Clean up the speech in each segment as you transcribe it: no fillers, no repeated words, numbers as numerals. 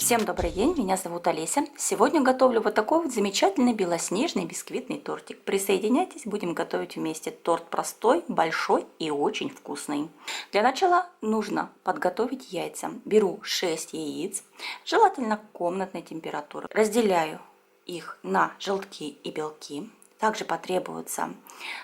Всем добрый день, меня зовут Олеся. Сегодня готовлю вот такой вот замечательный белоснежный бисквитный тортик. Присоединяйтесь, будем готовить вместе. Торт простой, большой и очень вкусный. Для начала нужно подготовить яйца. Беру 6 яиц, желательно комнатной температуры. Разделяю их на желтки и белки. Также потребуется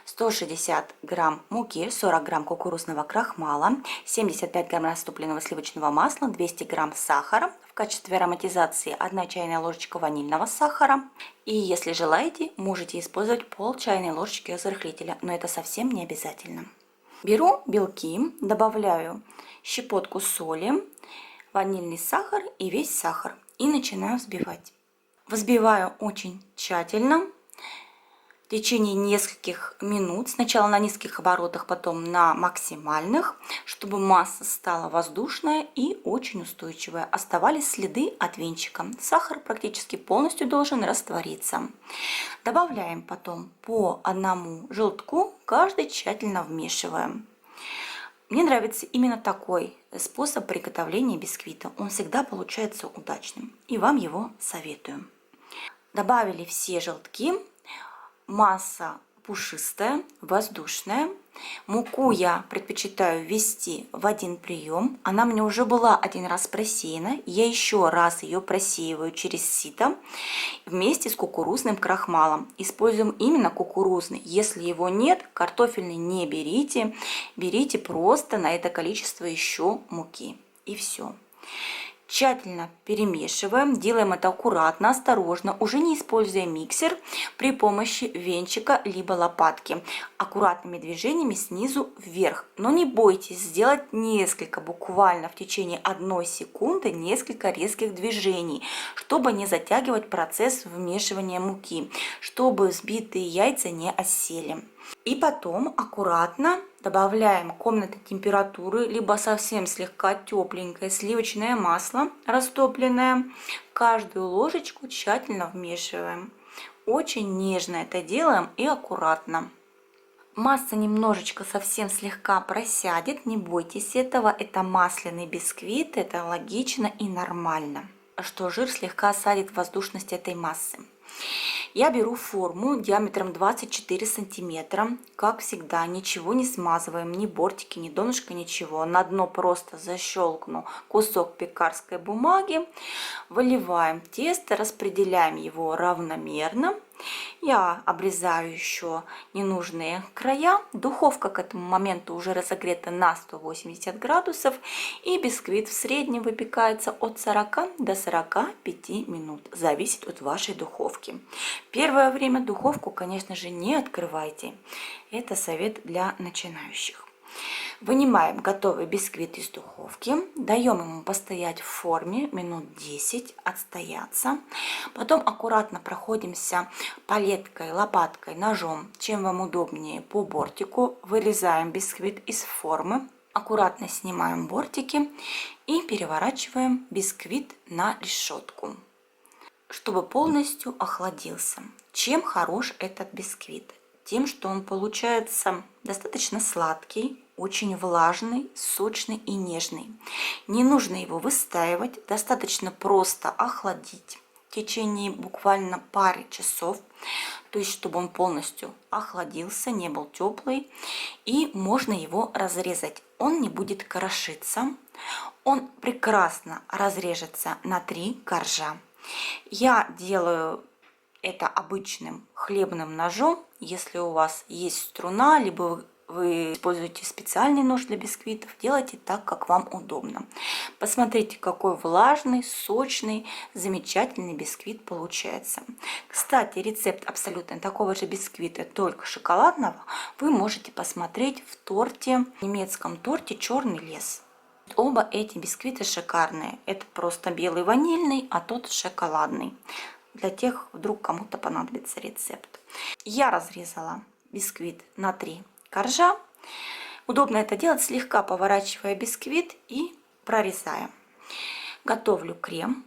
160 грамм муки, 40 грамм кукурузного крахмала, 75 грамм растопленного сливочного масла, 200 грамм сахара. В качестве ароматизации 1 чайная ложечка ванильного сахара. И если желаете, можете использовать пол чайной ложечки разрыхлителя, но это совсем не обязательно. Беру белки, добавляю щепотку соли, ванильный сахар и весь сахар и начинаю взбивать. Взбиваю очень тщательно. В течение нескольких минут, сначала на низких оборотах, потом на максимальных, чтобы масса стала воздушная и очень устойчивая. Оставались следы от венчика. Сахар практически полностью должен раствориться. Добавляем потом по одному желтку, каждый тщательно вмешиваем. Мне нравится именно такой способ приготовления бисквита. Он всегда получается удачным, и вам его советую. Добавили все желтки. Масса пушистая, воздушная. Муку я предпочитаю ввести в один прием. Она мне уже была один раз просеяна. Я еще раз ее просеиваю через сито вместе с кукурузным крахмалом. Используем именно кукурузный. Если его нет, картофельный не берите. Берите просто на это количество еще муки. И все. Тщательно перемешиваем, делаем это аккуратно, осторожно, уже не используя миксер, при помощи венчика либо лопатки. Аккуратными движениями снизу вверх. Но не бойтесь сделать несколько, буквально в течение 1 секунды, несколько резких движений, чтобы не затягивать процесс вмешивания муки, чтобы взбитые яйца не осели. И потом аккуратно добавляем комнатной температуры, либо совсем слегка тепленькое сливочное масло растопленное. Каждую ложечку тщательно вмешиваем. Очень нежно это делаем и аккуратно. Масса немножечко совсем слегка просядет, не бойтесь этого. Это масляный бисквит, это логично и нормально, что жир слегка осадит воздушность этой массы. Я беру форму диаметром 24 сантиметра. Как всегда, ничего не смазываем, ни бортики, ни донышко, ничего. На дно просто защелкну кусок пекарской бумаги. Выливаем тесто, распределяем его равномерно. Я обрезаю еще ненужные края. Духовка к этому моменту уже разогрета на 180 градусов. И бисквит в среднем выпекается от 40 до 45 минут. Зависит от вашей духовки. Первое время духовку, конечно же, не открывайте. Это совет для начинающих. Вынимаем готовый бисквит из духовки, даем ему постоять в форме минут 10, отстояться. Потом аккуратно проходимся палеткой, лопаткой, ножом, чем вам удобнее, по бортику. Вырезаем бисквит из формы, аккуратно снимаем бортики и переворачиваем бисквит на решетку, чтобы полностью охладился. Чем хорош этот бисквит? Тем, что он получается достаточно сладкий, очень влажный, сочный и нежный. Не нужно его выстаивать, достаточно просто охладить в течение буквально пары часов, то есть чтобы он полностью охладился, не был теплый, и можно его разрезать. Он не будет крошиться, он прекрасно разрежется на 3 коржа. Я делаю это обычным хлебным ножом. Если у вас есть струна, либо вы используете специальный нож для бисквитов, делайте так, как вам удобно. Посмотрите, какой влажный, сочный, замечательный бисквит получается. Кстати, рецепт абсолютно такого же бисквита, только шоколадного, вы можете посмотреть в торте, немецком торте «Черный лес». Оба эти бисквита шикарные. Это просто белый ванильный, а тот шоколадный. Для тех, вдруг кому-то понадобится рецепт. Я разрезала бисквит на 3 коржа. Удобно это делать, слегка поворачивая бисквит и прорезая. Готовлю крем.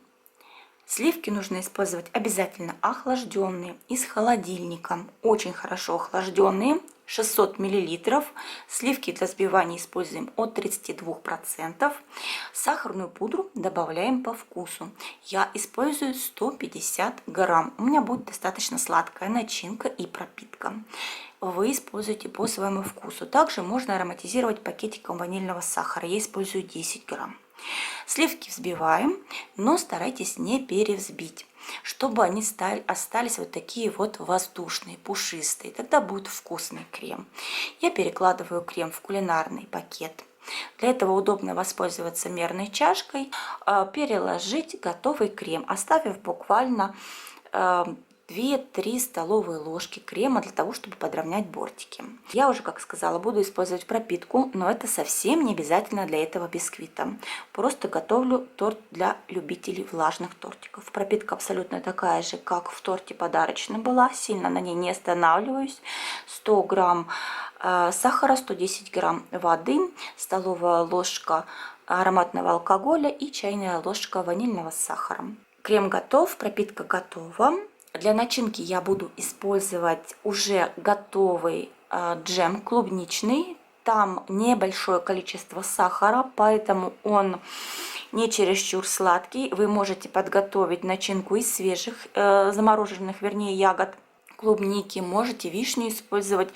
Сливки нужно использовать обязательно охлажденные, из холодильника. Очень хорошо охлажденные. 600 мл. Сливки для взбивания используем от 32%. Сахарную пудру добавляем по вкусу. Я использую 150 грамм. У меня будет достаточно сладкая начинка и пропитка. Вы используете по своему вкусу. Также можно ароматизировать пакетиком ванильного сахара. Я использую 10 грамм. Сливки взбиваем, но старайтесь не перевзбить, чтобы они остались вот такие вот воздушные, пушистые. Тогда будет вкусный крем. Я перекладываю крем в кулинарный пакет. Для этого удобно воспользоваться мерной чашкой, переложить готовый крем, оставив буквально 2-3 столовые ложки крема для того, чтобы подровнять бортики. Я уже, как сказала, буду использовать пропитку, но это совсем не обязательно для этого бисквита. Просто готовлю торт для любителей влажных тортиков. Пропитка абсолютно такая же, как в торте подарочном была, сильно на ней не останавливаюсь. 100 грамм сахара, 110 грамм воды, столовая ложка ароматного алкоголя и чайная ложка ванильного сахара. Крем готов, пропитка готова. Для начинки я буду использовать уже готовый джем клубничный. Там небольшое количество сахара, поэтому он не чересчур сладкий. Вы можете подготовить начинку из свежих, замороженных, вернее, ягод клубники. Можете вишню использовать,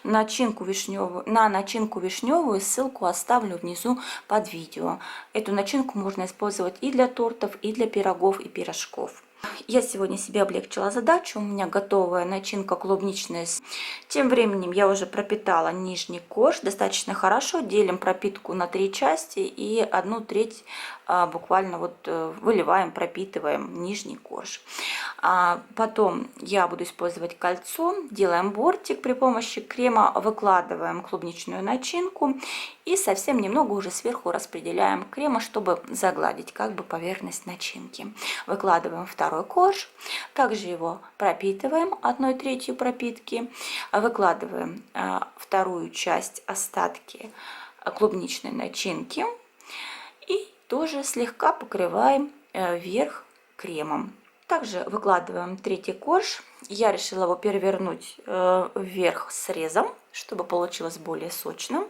начинку вишневую. На начинку вишневую ссылку оставлю внизу под видео. Эту начинку можно использовать и для тортов, и для пирогов и пирожков. Я сегодня себе облегчила задачу, у меня готовая начинка клубничная. Тем временем я уже пропитала нижний корж достаточно хорошо. Делим пропитку на 3 части и 1/3 буквально вот выливаем, пропитываем нижний корж. Потом я буду использовать кольцо, делаем бортик при помощи крема, выкладываем клубничную начинку и совсем немного уже сверху распределяем крема, чтобы загладить как бы поверхность начинки. Выкладываем второй корж, также его пропитываем 1/3 пропитки, выкладываем вторую часть, остатки клубничной начинки и тоже слегка покрываем верх кремом. Также выкладываем третий корж. Я решила его перевернуть вверх срезом, чтобы получилось более сочным.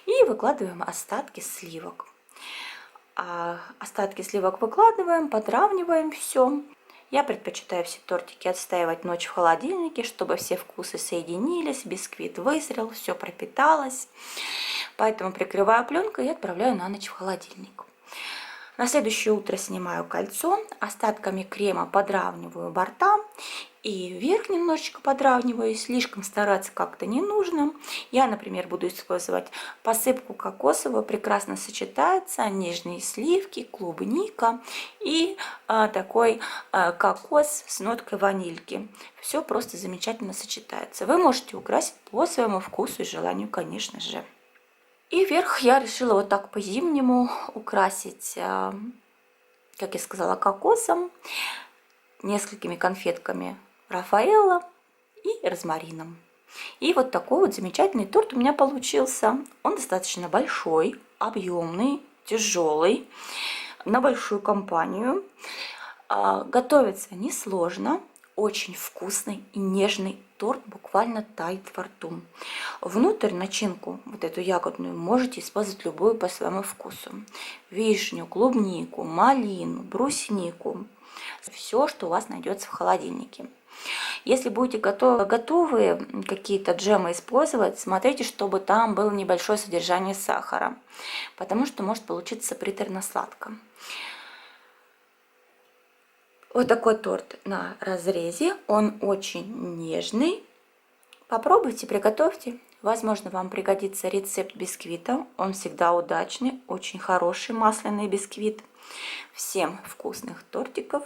И выкладываем остатки сливок. Остатки сливок выкладываем, подравниваем все. Я предпочитаю все тортики отстаивать ночь в холодильнике, чтобы все вкусы соединились, бисквит вызрел, все пропиталось. Поэтому прикрываю пленкой и отправляю на ночь в холодильник. На следующее утро снимаю кольцо, остатками крема подравниваю борта и вверх немножечко подравниваю, слишком стараться как-то не нужно. Я, например, буду использовать посыпку кокосовую, прекрасно сочетается, нежные сливки, клубника и такой кокос с ноткой ванильки. Все просто замечательно сочетается. Вы можете украсить по своему вкусу и желанию, конечно же. И вверх я решила вот так по-зимнему украсить, как я сказала, кокосом, несколькими конфетками Рафаэлло и розмарином. И вот такой вот замечательный торт у меня получился. Он достаточно большой, объемный, тяжелый, на большую компанию. Готовится несложно. Очень вкусный и нежный торт, буквально тает во рту. Внутрь начинку, вот эту ягодную, можете использовать любую по своему вкусу. Вишню, клубнику, малину, бруснику. Все, что у вас найдется в холодильнике. Если будете готовые какие-то джемы использовать, смотрите, чтобы там было небольшое содержание сахара, потому что может получиться приторно-сладко. Вот такой торт на разрезе, он очень нежный. Попробуйте, приготовьте. Возможно, вам пригодится рецепт бисквита. Он всегда удачный, очень хороший масляный бисквит. Всем вкусных тортиков.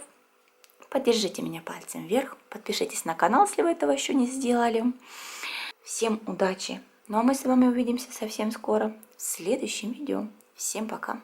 Поддержите меня пальцем вверх. Подпишитесь на канал, если вы этого еще не сделали. Всем удачи. Ну а мы с вами увидимся совсем скоро в следующем видео. Всем пока.